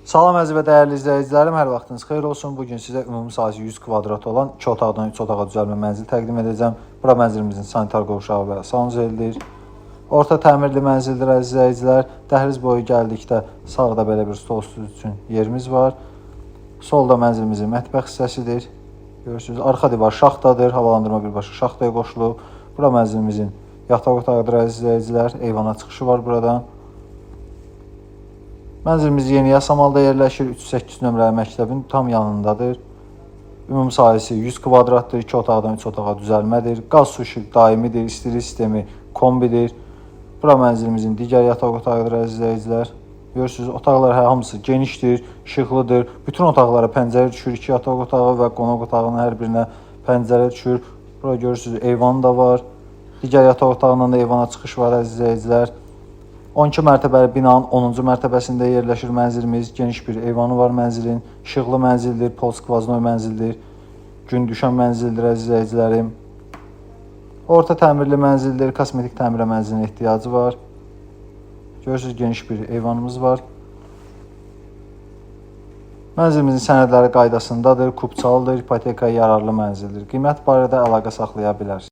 Salam əziz və dəyərli izləyicilərim, hər vaxtınız xeyir olsun. Bugün sizə ümumi sahəsi 100 kvadrat olan 2 otaqdan 3 otağa düzəlmə mənzil təqdim edəcəm. Bura mənzilimizin sanitar qovşağı və sanuzeldir. Orta təmirli mənzildir əziz izləyicilər. Dəhliz boyu gəldikdə sağda belə bir stol üstü üçün yerimiz var. Solda mənzilimizin mətbəx hissəsidir. Görürsünüz, arxa divar şaxtadır, havalandırma birbaşa şaxtaya qoşulub. Bura mənzilimizin yataq otağıdır əziz izləyicilər. Eyvana çıxışı var buradan. Mənzilimiz Yeni Yasamalda yerləşir. 308 nömrəli məktəbin tam yanındadır. Ümumi sahəsi 100 kvadratdır. 2 otaqdan 3 otağa düzəlmədir. Qaz su işıq daimidir. İstilik sistemi kombidir. Bura mənzilimizin digər yataq otağıdır əziz izləyicilər. Görürsünüz, otaqlar hamısı genişdir, işıqlıdır. Bütün otaqlara pəncərə düşür. 2 yataq otağı və qonaq otağının hər birinə pəncərə düşür. Bura görürsünüz, eyvan da var. Digər yataq otağından da eyvana çıxış var əziz izləyicilər. 12 mərtəbəli binanın 10-cu mərtəbəsində yerləşir mənzilimiz. Geniş bir eyvanı var mənzilin. İşıqlı mənzildir, pol skvaznoy mənzildir. Gün düşən mənzildir əziz izləyicilərim. Orta təmirli mənzildir, kosmetik təmirə mənzilinə ehtiyacı var. Görürsünüz, geniş bir eyvanımız var. Mənzilimizin sənədləri qaydasındadır, kubçalıdır, ipotekaya yararlı mənzildir. Qiymət barədə əlaqə saxlaya bilərsiniz.